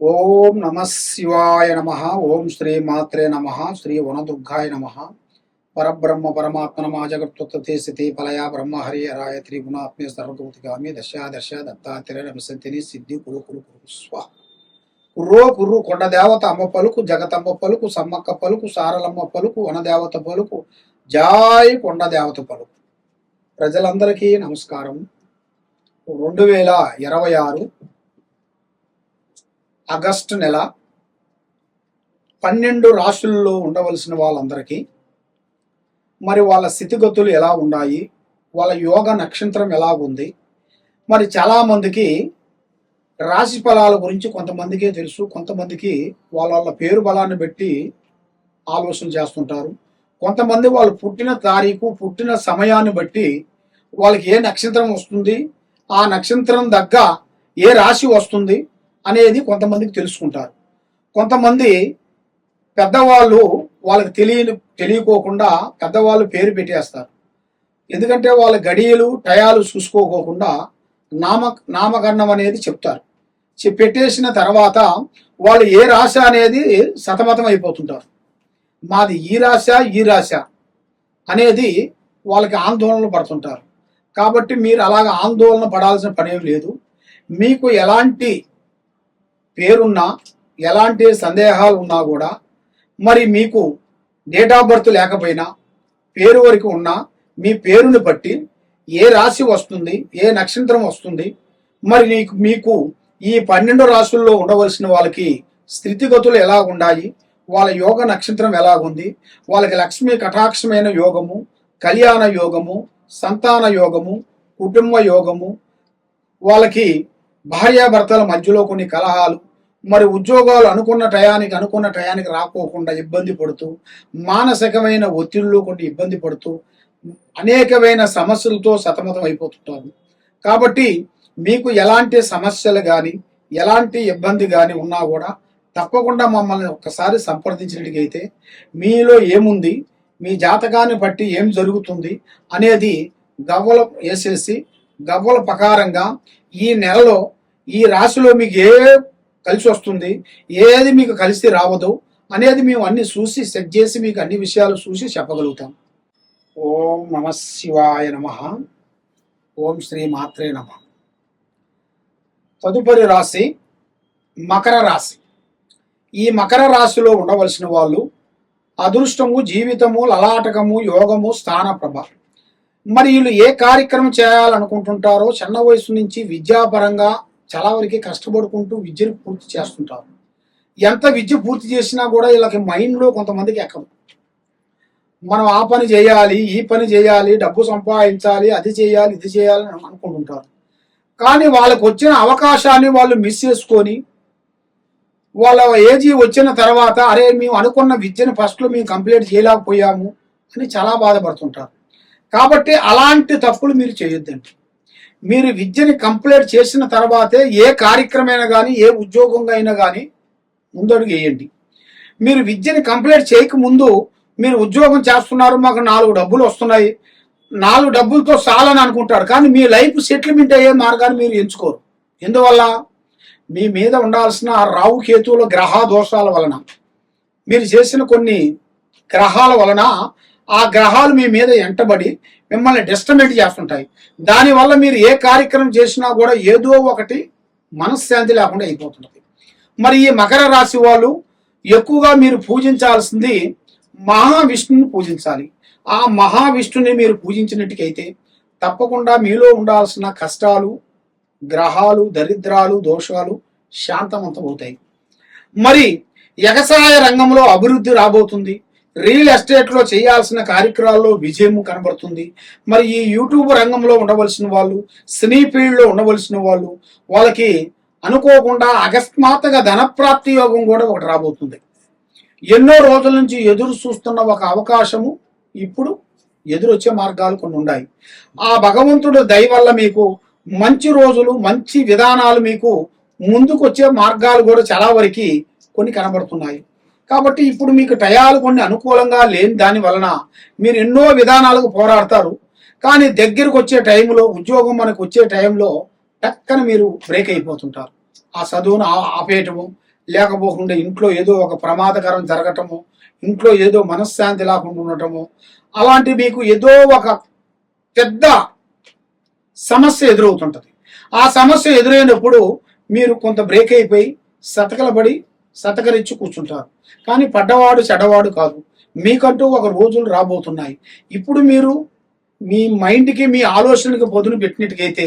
ఓం నమ శివాయ నమ. ఓం శ్రీ మాత్రే నమ. శ్రీ వనదుర్గాయ నమ. పరబ్రహ్మ పరమాత్మ నమ. జగత్తుత్తే స్థితి ఫలయ బ్రహ్మ హరి హరాయ త్రిగుణాత్మే సర్వభూతిగామి దశ దశ దత్తాత్రేయ నమసంతిని సిద్ధి కురు కురు కురు స్వ కుర్రో కుర్రు కొండ దేవత అమ్మ పలుకు, జగతమ్మ పలుకు, సమ్మక్క పలుకు, సారలమ్మ పలుకు, వనదేవత పలుకు, జాయ్ కొండ దేవత పలుకు. ప్రజలందరికీ నమస్కారం. 2026 ఆగస్టు నెల 12 రాశుల్లో ఉండవలసిన వాళ్ళందరికీ మరి వాళ్ళ స్థితిగతులు ఎలా ఉన్నాయి, వాళ్ళ యోగ నక్షత్రం ఎలా ఉంది, మరి చాలామందికి రాశి ఫలాల గురించి కొంతమందికే తెలుసు, కొంతమందికి వాళ్ళ వాళ్ళ పేరు బలాన్ని బట్టి ఆలోచన చేస్తుంటారు. కొంతమంది వాళ్ళు పుట్టిన తారీఖు, పుట్టిన సమయాన్ని బట్టి వాళ్ళకి ఏ నక్షత్రం వస్తుంది, ఆ నక్షత్రం దగ్గ ఏ రాశి వస్తుంది అనేది కొంతమందికి తెలుసుకుంటారు. కొంతమంది పెద్దవాళ్ళు వాళ్ళకి తెలియకోకుండా పెద్దవాళ్ళు పేరు పెట్టేస్తారు. ఎందుకంటే వాళ్ళ గడియలు టయాలు చూసుకోకుండా నామకరణం అనేది చెప్తారు. పెట్టేసిన తర్వాత వాళ్ళు ఏ రాశి అనేది సతమతం అయిపోతుంటారు. మాది ఈ రాశ అనేది వాళ్ళకి ఆందోళన పడుతుంటారు. కాబట్టి మీరు అలాగ ఆందోళన పడాల్సిన పనేం లేదు. మీకు ఎలాంటి పేరున్నా, ఎలాంటి సందేహాలు ఉన్నా కూడా, మరి మీకు డేట్ ఆఫ్ బర్త్ లేకపోయినా పేరు వరకు ఉన్నా మీ పేరుని బట్టి ఏ రాశి వస్తుంది, ఏ నక్షత్రం వస్తుంది, మరి మీకు ఈ 12 రాశుల్లో ఉండవలసిన వాళ్ళకి స్థితిగతులు ఎలా ఉన్నాయి, వాళ్ళ యోగ నక్షత్రం ఎలాగుంది, వాళ్ళకి లక్ష్మీ కటాక్షమైన యోగము, కళ్యాణ యోగము, సంతాన యోగము, కుటుంబ యోగము, వాళ్ళకి భార్యాభర్తల మధ్యలో కొన్ని కలహాలు, మరి ఉద్యోగాలు అనుకున్న టయానికి రాకోకుండా ఇబ్బంది పడుతూ, మానసికమైన ఒత్తిడిలో కొన్ని ఇబ్బంది పడుతూ, అనేకమైన సమస్యలతో సతమతం అయిపోతుంటారు. కాబట్టి మీకు ఎలాంటి సమస్యలు కానీ, ఎలాంటి ఇబ్బంది కానీ ఉన్నా కూడా తప్పకుండా మమ్మల్ని ఒక్కసారి సంప్రదించినట్టుగైతే మీలో ఏముంది, మీ జాతకాన్ని బట్టి ఏం జరుగుతుంది అనేది గవ్వల వేసేసి గవ్వల ప్రకారంగా ఈ నెలలో ఈ రాశిలో మీకు ఏ కలిసి వస్తుంది, ఏది మీకు కలిసి రావదు అనేది మేము అన్ని చూసి సెట్ చేసి మీకు అన్ని విషయాలు చూసి చెప్పగలుగుతాం. ఓం నమ శివాయ నమ. ఓం శ్రీ మాత్రే నమ. తదుపరి రాశి మకర రాశి. ఈ మకర రాశిలో ఉండవలసిన వాళ్ళు అదృష్టము, జీవితము, లలాటకము, యోగము, స్థాన ప్రభ. మరి వీళ్ళు ఏ కార్యక్రమం చేయాలనుకుంటుంటారో చిన్న వయసు నుంచి విద్యాపరంగా చాలా వరకు కష్టపడుకుంటూ విద్యను పూర్తి చేస్తుంటారు. ఎంత విద్య పూర్తి చేసినా కూడా వీళ్ళకి మైండ్లో కొంతమందికి ఎక్కదు. మనం ఆ పని చేయాలి, ఈ పని చేయాలి, డబ్బు సంపాదించాలి, అది చేయాలి, ఇది చేయాలని అనుకుంటుంటారు. కానీ వాళ్ళకు వచ్చిన అవకాశాన్ని వాళ్ళు మిస్ చేసుకొని వాళ్ళ ఏజీ వచ్చిన తర్వాత అరే మేము అనుకున్న విద్యను ఫస్ట్లో మేము కంప్లీట్ చేయలేకపోయాము అని చాలా బాధపడుతుంటారు. కాబట్టి అలాంటి తప్పులు మీరు చేయొద్దండి. మీరు విద్యని కంప్లీట్ చేసిన తర్వాతే ఏ కార్యక్రమైనా కానీ, ఏ ఉద్యోగంగా అయినా కానీ ముందడుగు వేయండి. మీరు విద్యని కంప్లీట్ చేయకముందు మీరు ఉద్యోగం చేస్తున్నారు, మాకు 4 డబ్బులు వస్తున్నాయి, 4 డబ్బులతో చాలని అనుకుంటారు. కానీ మీ లైఫ్ సెటిల్మెంట్ అయ్యే మార్గాన్ని మీరు ఎంచుకోరు. ఎందువల్ల? మీ మీద ఉండాల్సిన రావు కేతువుల గ్రహ దోషాల వలన, మీరు చేసిన కొన్ని గ్రహాల వలన ఆ గ్రహాలు మీ మీద ఎంటబడి మిమ్మల్ని డిస్టర్బెంట్ చేస్తుంటాయి. దానివల్ల మీరు ఏ కార్యక్రమం చేసినా కూడా ఏదో ఒకటి మనశ్శాంతి లేకుండా అయిపోతుంటుంది. మరి ఈ మకర రాశి వాళ్ళు ఎక్కువగా మీరు పూజించాల్సింది మహావిష్ణుని పూజించాలి. ఆ మహావిష్ణుని మీరు పూజించినట్టుకైతే తప్పకుండా మీలో ఉండాల్సిన కష్టాలు, గ్రహాలు, దరిద్రాలు, దోషాలు శాంతవంతం అవుతాయి. మరి వ్యవసాయ రంగంలో అభివృద్ధి రాబోతుంది. రియల్ ఎస్టేట్లో చేయాల్సిన కార్యక్రమాల్లో విజయం కనబడుతుంది. మరి ఈ యూట్యూబ్ రంగంలో ఉండవలసిన వాళ్ళు, సినీ ఫీల్డ్లో ఉండవలసిన వాళ్ళు, వాళ్ళకి అనుకోకుండా అకస్మాత్తుగా ధనప్రాప్తి యోగం కూడా ఒకటి రాబోతుంది. ఎన్నో రోజుల నుంచి ఎదురు చూస్తున్న ఒక అవకాశము ఇప్పుడు ఎదురొచ్చే మార్గాలు కొన్ని ఉన్నాయి. ఆ భగవంతుడు దయ వల్ల మీకు మంచి రోజులు, మంచి విధానాలు మీకు ముందుకు వచ్చే మార్గాలు కూడా చాలా వరకు కొన్ని కనబడుతున్నాయి. కాబట్టి ఇప్పుడు మీకు టయాలు కొన్ని అనుకూలంగా లేని దాని వలన మీరు ఎన్నో విధానాలకు పోరాడతారు. కానీ దగ్గరకు వచ్చే టైంలో, ఉద్యోగం మనకు వచ్చే టైంలో టక్కన మీరు బ్రేక్ అయిపోతుంటారు. ఆ చదువును ఆపేయటము, లేకపోకుండా ఇంట్లో ఏదో ఒక ప్రమాదకరం జరగటము, ఇంట్లో ఏదో మనశ్శాంతి లేకుండా ఉండటము, అలాంటి మీకు ఏదో ఒక పెద్ద సమస్య ఎదురవుతుంటది. ఆ సమస్య ఎదురైనప్పుడు మీరు కొంత బ్రేక్ అయిపోయి సతకలబడి సతకరించి కూర్చుంటారు. కానీ పడ్డవాడు చెడ్డవాడు కాదు. మీకంటూ ఒక రోజులు రాబోతున్నాయి. ఇప్పుడు మీరు మీ మైండ్కి మీ ఆలోచనకి పొదును పెట్టినట్టుకైతే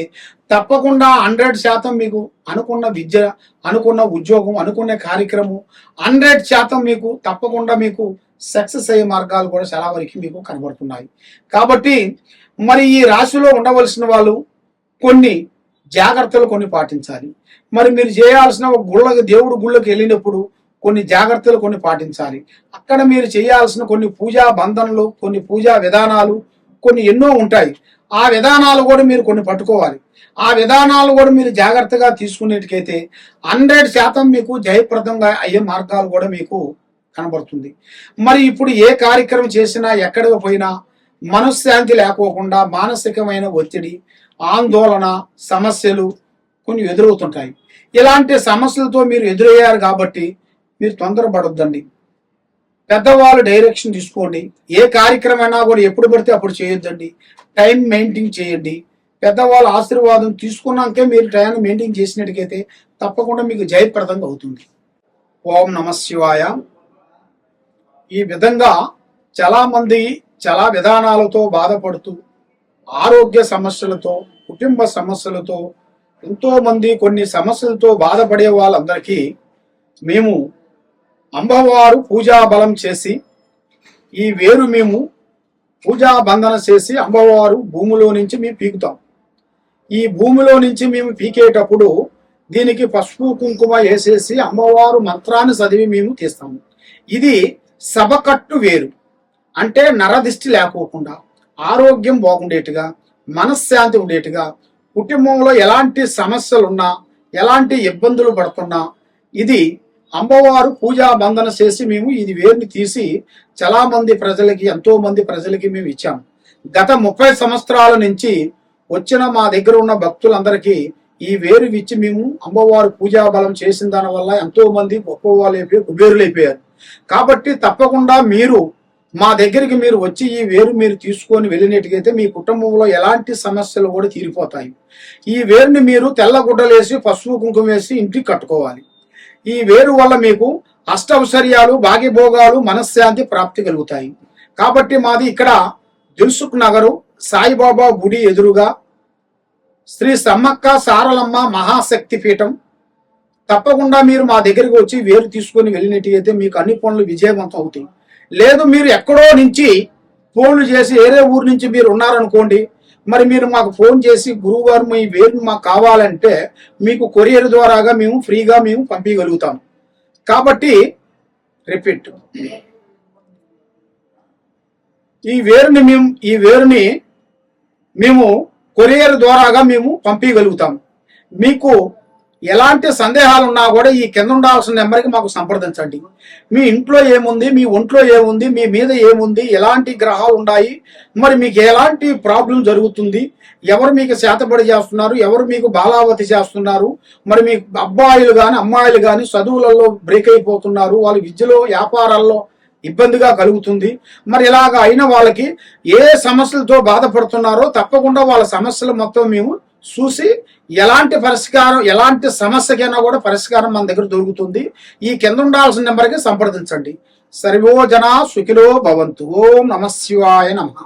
తప్పకుండా 100% మీకు అనుకున్న విద్య, అనుకున్న ఉద్యోగం, అనుకున్న కార్యక్రమం 100% మీకు తప్పకుండా మీకు సక్సెస్ అయ్యే మార్గాలు కూడా చాలా వరకు మీకు కనబడుతున్నాయి. కాబట్టి మరి ఈ రాశిలో ఉండవలసిన వాళ్ళు కొన్ని జాగ్రత్తలు కొన్ని పాటించాలి. మరి మీరు చేయాల్సిన ఒక గుళ్ళకి, దేవుడు గుళ్ళకి వెళ్ళినప్పుడు కొన్ని జాగ్రత్తలు కొన్ని పాటించాలి. అక్కడ మీరు చేయాల్సిన కొన్ని పూజా బంధనలు, కొన్ని పూజా విధానాలు కొన్ని ఎన్నో ఉంటాయి. ఆ విధానాలు కూడా మీరు కొన్ని పట్టుకోవాలి. ఆ విధానాలు కూడా మీరు జాగ్రత్తగా తీసుకునేటికైతే 100% మీకు జయప్రదంగా అయ్యే మార్గాలు కూడా మీకు కనబడుతుంది. మరి ఇప్పుడు ఏ కార్యక్రమం చేసినా, ఎక్కడికి పోయినా మనశ్శాంతి లేకోకుండా మానసికమైన ఒత్తిడి, ఆందోళన, సమస్యలు కొన్ని ఎదురవుతుంటాయి. ఇలాంటి సమస్యలతో మీరు ఎదురయ్యారు కాబట్టి మీరు తొందరపడొద్దండి. పెద్దవాళ్ళు డైరెక్షన్ తీసుకోండి. ఏ కార్యక్రమం అయినా కూడా ఎప్పుడు పడితే అప్పుడు చేయొద్దండి. టైం మెయింటైన్ చేయండి. పెద్దవాళ్ళ ఆశీర్వాదం తీసుకున్నాకే మీరు టైం మెయింటైన్ చేసినట్టుకైతే తప్పకుండా మీకు జయప్రదంగా అవుతుంది. ఓం నమ శివాయ. ఈ విధంగా చాలామంది చాలా విధానాలతో బాధపడుతూ, ఆరోగ్య సమస్యలతో, కుటుంబ సమస్యలతో, ఎంతోమంది కొన్ని సమస్యలతో బాధపడే వాళ్ళందరికీ మేము అమ్మవారు పూజా బలం చేసి ఈ వేరు మేము పూజా బంధన చేసి అమ్మవారు భూమిలో నుంచి మేము పీకుతాం. ఈ భూమిలో నుంచి మేము పీకేటప్పుడు దీనికి పసుపు కుంకుమ వేసేసి అమ్మవారు మంత్రాన్ని చదివి మేము తీస్తాము. ఇది సభకట్టు వేరు. అంటే నరదిష్టి లేకోకుండా, ఆరోగ్యం బాగుండేట్టుగా, మనశ్శాంతి ఉండేట్టుగా, కుటుంబంలో ఎలాంటి సమస్యలున్నా, ఎలాంటి ఇబ్బందులు పడుతున్నా ఇది అమ్మవారు పూజా బంధన చేసి మేము ఇది వేరుని తీసి చాలా మంది ప్రజలకి, ఎంతో మంది ప్రజలకి మేము ఇచ్చాము. గత 30 సంవత్సరాల నుంచి వచ్చిన మా దగ్గర ఉన్న భక్తులందరికీ ఈ వేరు ఇచ్చి మేము అమ్మవారు పూజా బలం చేసిన దాని వల్ల ఎంతో మంది గొప్పవాళ్ళు అయిపోయి కుబేరులైపోయారు. కాబట్టి తప్పకుండా మీరు మా దగ్గరికి మీరు వచ్చి ఈ వేరు మీరు తీసుకొని వెళ్ళినట్టుగైతే మీ కుటుంబంలో ఎలాంటి సమస్యలు కూడా తీరిపోతాయి. ఈ వేరుని మీరు తెల్ల గుడ్డలేసి పసుపు కుంకుమ వేసి ఇంటికి కట్టుకోవాలి. ఈ వేరు వల్ల మీకు అష్టౌశ్వర్యాలు, భాగ్యభోగాలు, మనశ్శాంతి ప్రాప్తి కలుగుతాయి. కాబట్టి మాది ఇక్కడ దిల్సుఖ్ నగరు సాయిబాబా గుడి ఎదురుగా శ్రీ సమ్మక్క సారలమ్మ మహాశక్తి పీఠం. తప్పకుండా మీరు మా దగ్గరికి వచ్చి వేరు తీసుకొని వెళ్ళినట్టయితే మీకు అన్ని పనులు విజయవంతం అవుతాయి. లేదు మీరు ఎక్కడో నుంచి ఫోన్లు చేసి వేరే ఊరు నుంచి మీరు ఉన్నారనుకోండి, మరి మీరు మాకు ఫోన్ చేసి గురువుగారు మీ వేరు మాకు కావాలంటే మీకు కొరియర్ ద్వారాగా మేము ఫ్రీగా మేము పంపించగలుగుతాం. కాబట్టి రిపీట్, ఈ వేరుని మేము కొరియర్ ద్వారాగా మేము పంపించగలుగుతాం. మీకు ఎలాంటి సందేహాలు ఉన్నా కూడా ఈ కింద ఉండాల్సిన నెంబర్కి మాకు సంప్రదించండి. మీ ఇంట్లో ఏముంది, మీ ఒంట్లో ఏముంది, మీ మీద ఏముంది, ఎలాంటి గ్రహాలు ఉన్నాయి, మరి మీకు ఎలాంటి ప్రాబ్లం జరుగుతుంది, ఎవరు మీకు చేతబడి చేస్తున్నారు, ఎవరు మీకు బాలావతి చేస్తున్నారు, మరి మీ అబ్బాయిలు కానీ అమ్మాయిలు కానీ చదువులలో బ్రేక్ అయిపోతున్నారు, వాళ్ళ విద్యలో వ్యాపారాల్లో ఇబ్బందిగా కలుగుతుంది. మరి ఇలాగ అయిన వాళ్ళకి ఏ సమస్యలతో బాధపడుతున్నారో తప్పకుండా వాళ్ళ సమస్యలు మొత్తం మేము చూసి ఎలాంటి పరిష్కారం, ఎలాంటి సమస్యకైనా కూడా పరిష్కారం మన దగ్గర దొరుకుతుంది. ఈ కింద ఉండాల్సిన నెంబర్కి సంప్రదించండి. సర్వో జనా సుఖినో భవంతు. ఓం నమ శివాయ నమః.